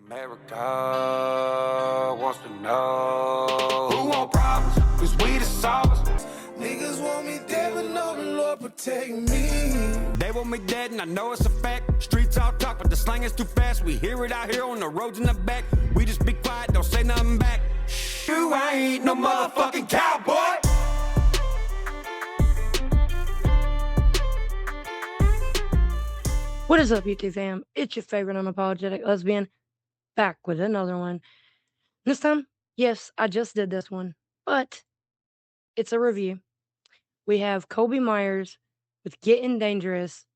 America wants to know who want problems, cause we the solvers. Niggas want me dead, but know the Lord protect me. They want me dead and I know it's a fact. Streets all talk, but the slang is too fast. We hear it out here on the roads in the back. We just be quiet, don't say nothing back. You ain't no motherfucking cowboy. What is up, YouTube fam? It's your favorite unapologetic lesbian, back with another one. This time, yes, I just did this one, but it's a review. We have Kobe Myers with Gettin Dangerous,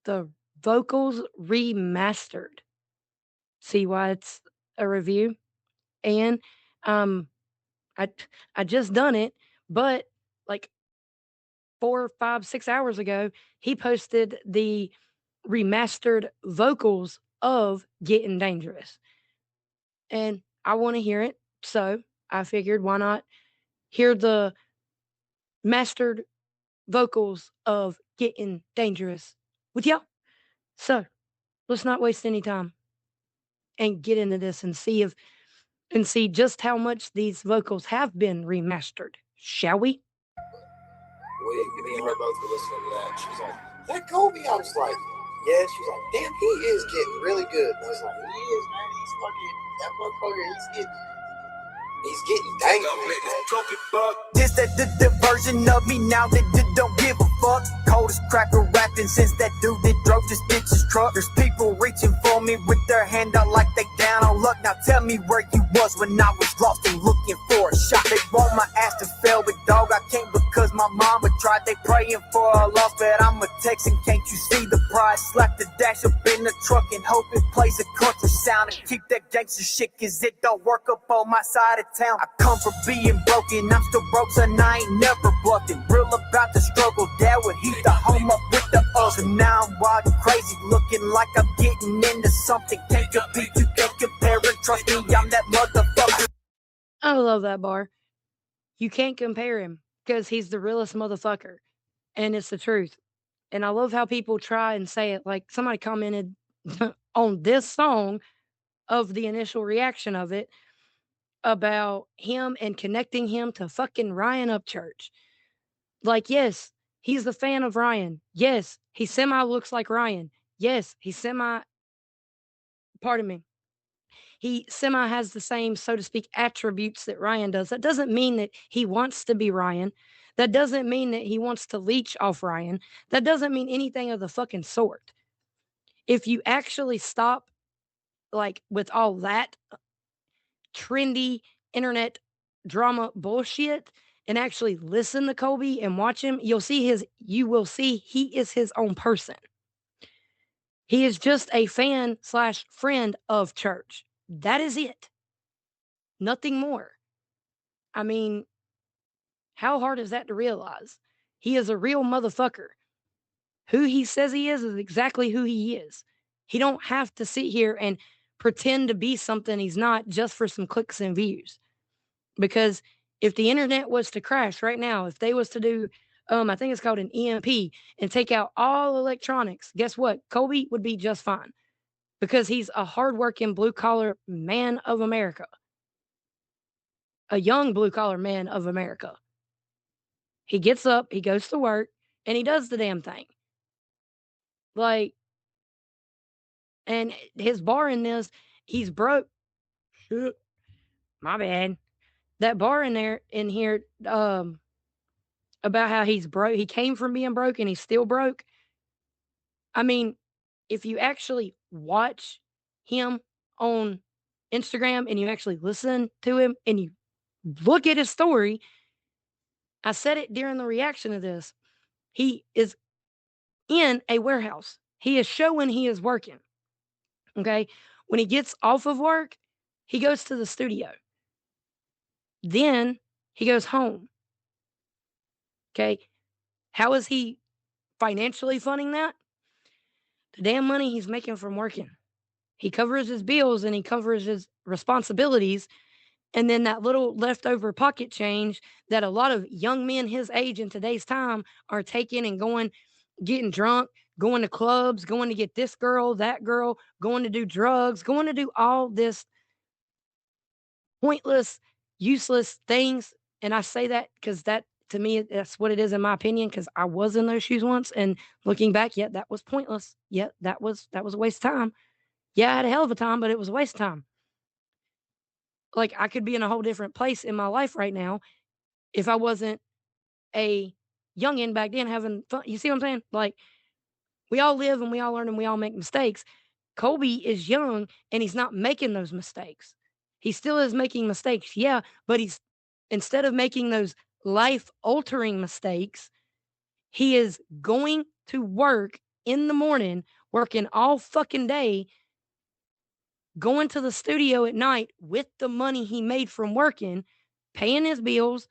the vocals remastered. See why it's a review? And I just done it, but like 4, 5, 6 hours ago, he posted the remastered vocals of Gettin Dangerous. And I want to hear it. So I figured, why not hear the mastered vocals of Gettin Dangerous with y'all? So let's not waste any time and get into this and see just how much these vocals have been remastered, shall we? Me and her both were listening to that. She's like, that Kobe? I was like, yeah. She's like, damn, he is getting really good. And I was like, he is, man. He's fucking, that motherfucker, he's getting dangerous. This the version of me now that don't give a fuck. Coldest cracker rapping since that dude that drove this bitch's truck. There's people reaching for me with their hand out like they down on luck. Now tell me where you was when I was lost and looking for a shot. They want my ass to fail, but dog, I can't because my mama tried. They praying for a loss, but I'm a Texan. Can't you see the pride? Slap the dash up in the truck and hope it plays a country sound. And keep that gangster shit, cause it don't work up on my side of town. I come from being broken, I'm still broke, and I ain't never bluffing. Real about the struggle, dad would heat the home up with the us. And now I'm wild and crazy, looking like I'm getting into something. Can't compete, you can't compare it. Trust me, I'm that motherfucker. I love that bar. You can't compare him because he's the realest motherfucker. And it's the truth. And I love how people try and say it. Like somebody commented on this song of the initial reaction of it about him and connecting him to fucking Ryan Upchurch. Like, yes, he's the fan of Ryan. Yes, he semi looks like Ryan. Yes, he semi has the same, so to speak, attributes that Ryan does. That doesn't mean that he wants to be Ryan. That doesn't mean that he wants to leech off Ryan. That doesn't mean anything of the fucking sort. If you actually stop, like, with all that trendy internet drama bullshit and actually listen to Kobe and watch him, you will see he is his own person. He is just a fan / friend of church. That is it. Nothing more. I mean, how hard is that to realize? He is a real motherfucker. Who he says he is exactly who he is. He don't have to sit here and pretend to be something he's not just for some clicks and views. Because if the internet was to crash right now, if they was to do, I think it's called an EMP, and take out all electronics, guess what? Kobe would be just fine. Because he's a hardworking blue-collar man of America. A young blue-collar man of America. He gets up, he goes to work, and he does the damn thing. Like, and his bar in this, he's broke. Shit. My bad. That bar in here, about how he's broke. He came from being broke and he's still broke. I mean, if you actually watch him on Instagram and you actually listen to him and you look at his story, I said it during the reaction of this. He is in a warehouse. He is showing he is working. Okay. When he gets off of work, he goes to the studio. Then he goes home. Okay. How is he financially funding that? The damn money he's making from working. He covers his bills and he covers his responsibilities. And then that little leftover pocket change that a lot of young men his age in today's time are taking and going, getting drunk, going to clubs, going to get this girl, that girl, going to do drugs, going to do all this pointless, useless things. And I say that because that to me, that's what it is in my opinion, because I was in those shoes once. And looking back, yeah, that was pointless. Yeah, that was a waste of time. Yeah, I had a hell of a time, but it was a waste of time. Like I could be in a whole different place in my life right now if I wasn't a youngin back then having fun. You see what I'm saying? Like we all live and we all learn and we all make mistakes. Kobe is young and he's not making those mistakes. He still is making mistakes, yeah, but he's instead of making those life altering mistakes, he is going to work in the morning, working all fucking day, going to the studio at night with the money he made from working, paying his bills.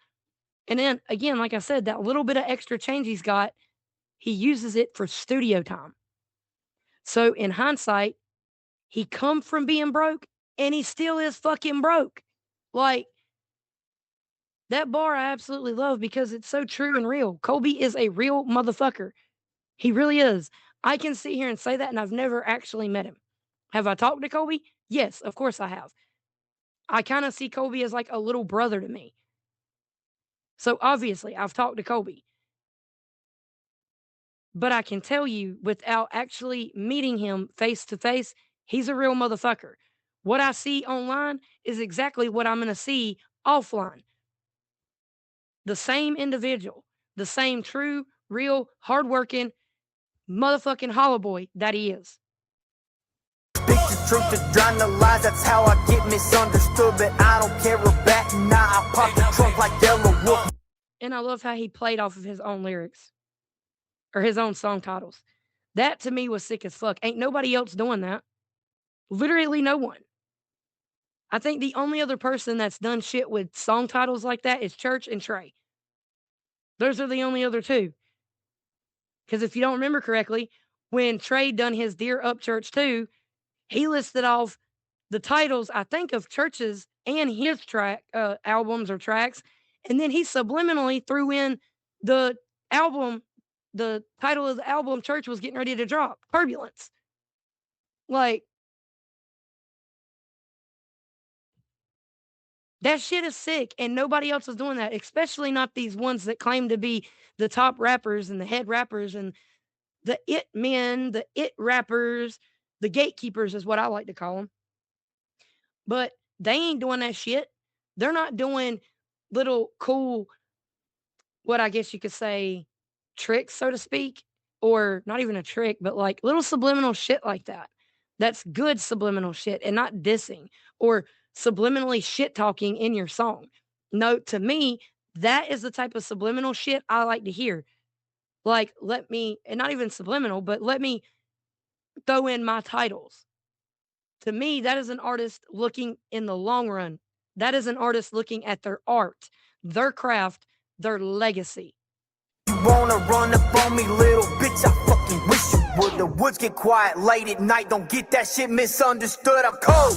And then again, like I said, that little bit of extra change he's got, he uses it for studio time. So in hindsight, he come from being broke and he still is fucking broke. Like that bar I absolutely love because it's so true and real. Kobe is a real motherfucker. He really is. I can sit here and say that and I've never actually met him. Have I talked to Kobe? Yes, of course I have. I kind of see Kobe as like a little brother to me. So obviously I've talked to Kobe. But I can tell you without actually meeting him face to face, he's a real motherfucker. What I see online is exactly what I'm going to see offline. The same individual, the same true, real, hardworking, motherfucking hollow boy that he is. Speak the truth to drown the lies, that's how I get misunderstood. But I don't care about now, I pop the trunk like Yellow Wolf. And I love how he played off of his own lyrics or his own song titles. That to me was sick as fuck. Ain't nobody else doing that. Literally no one. I think the only other person that's done shit with song titles like that is Church and Trey. Those are the only other two. Because if you don't remember correctly, when Trey done his Dear Up Church 2, he listed off the titles, I think, of Church's and his track albums or tracks, and then he subliminally threw in the album, the title of the album Church was getting ready to drop, Turbulence. Like, that shit is sick, and nobody else is doing that, especially not these ones that claim to be the top rappers and the head rappers and the it men, the it rappers, the gatekeepers is what I like to call them. But they ain't doing that shit. They're not doing little cool, what I guess you could say, tricks, so to speak, or not even a trick, but like little subliminal shit like that. That's good subliminal shit and not dissing or subliminally shit talking in your song. No, to me, that is the type of subliminal shit I like to hear. Like, let me, and not even subliminal, but let me throw in my titles. To me, that is an artist looking in the long run. That is an artist looking at their art, their craft, their legacy. You wanna run up on me, little bitch? I fucking wish you would. The woods get quiet late at night. Don't get that shit misunderstood. I'm cold.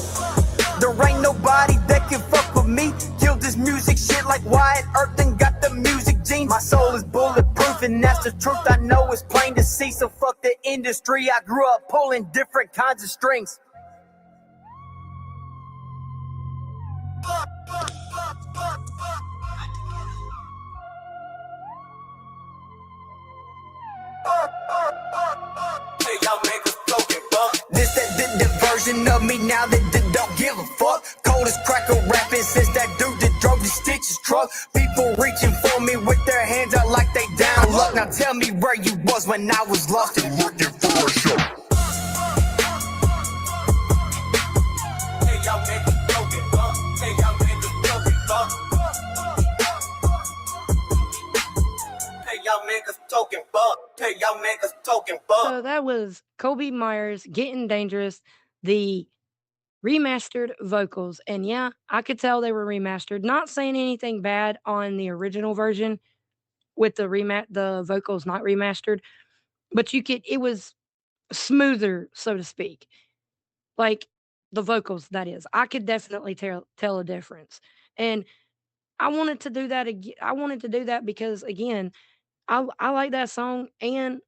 There ain't nobody that can fuck with me. Kill this music shit like Wyatt Earp and got the music genes. My soul is bulletproof and that's the truth. I know it's plain to see. So fuck the industry. I grew up pulling different kinds of strings. This that version of me now that don't give a fuck. Coldest cracker rapping since that dude that drove the Stitches truck. People reaching for me with their hands out like they down luck. Now tell me where you was when I was lost and looking for a show. Hey, y'all make it broken, fuck. Hey, y'all make it broken, fuck. Hey, y'all make us token buck. Hey, y'all make us token buck. So that was Kobe Myers, Gettin Dangerous, the remastered vocals. And yeah, I could tell they were remastered. Not saying anything bad on the original version with the vocals not remastered, but it was smoother, so to speak. Like the vocals, that is. I could definitely tell a difference. And I wanted to do that again. I wanted to do that because again, I like that song and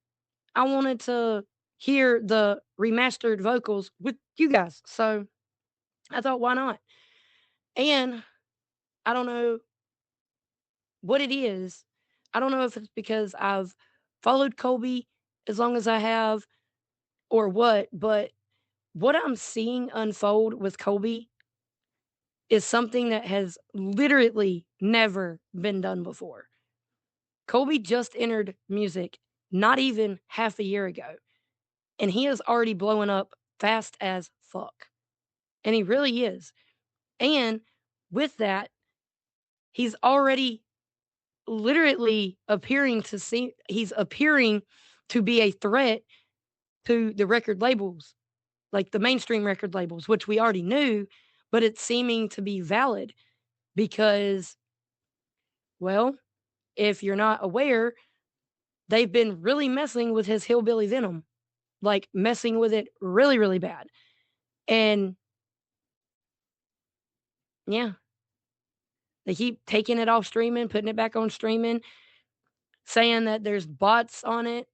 I wanted to hear the remastered vocals with you guys. So I thought, why not? And I don't know what it is. I don't know if it's because I've followed Colby as long as I have or what, but what I'm seeing unfold with Colby is something that has literally never been done before. Colby just entered music not even half a year ago, and he is already blowing up fast as fuck. And he really is. And with that, he's already literally he's appearing to be a threat to the record labels, like the mainstream record labels, which we already knew, but it's seeming to be valid because, well, if you're not aware, they've been really messing with his hillbilly venom, like messing with it really, really bad. And yeah, they keep taking it off streaming, putting it back on streaming, saying that there's bots on it,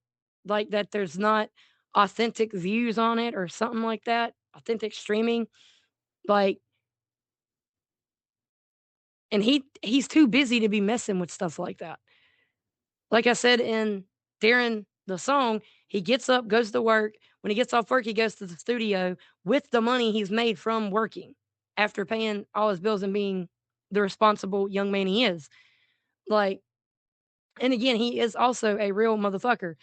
like that there's not authentic views on it or something like that, authentic streaming. Like, and he's too busy to be messing with stuff like that. Like I said in during the song, he gets up, goes to work. When he gets off work, he goes to the studio with the money he's made from working after paying all his bills and being the responsible young man he is. Like, and again, he is also a real motherfucker.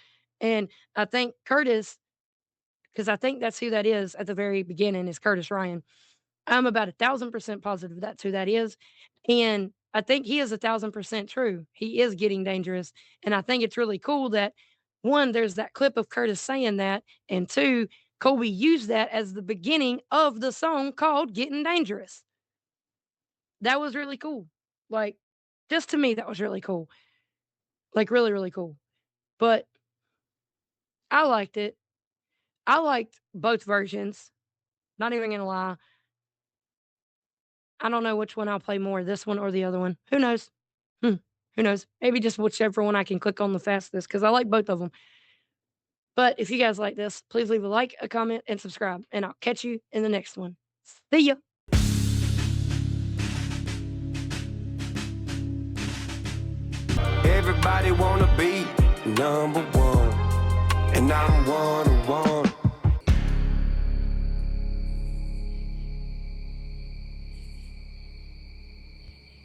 And I think Curtis, because I think that's who that is at the very beginning, is Curtis Ryan. I'm about 1,000% positive that's who that is. And I think he is 1,000% true. He is getting dangerous. And I think it's really cool that one, there's that clip of Curtis saying that. And two, Colby used that as the beginning of the song called Gettin Dangerous. That was really cool. Like, just to me, that was really cool. Like, really, really cool. But I liked it. I liked both versions. Not even gonna lie. I don't know which one I'll play more, this one or the other one. Who knows? Who knows? Maybe just whichever one I can click on the fastest because I like both of them. But if you guys like this, please leave a like, a comment, and subscribe. And I'll catch you in the next one. See ya. Everybody wanna be number one, and I'm one of one.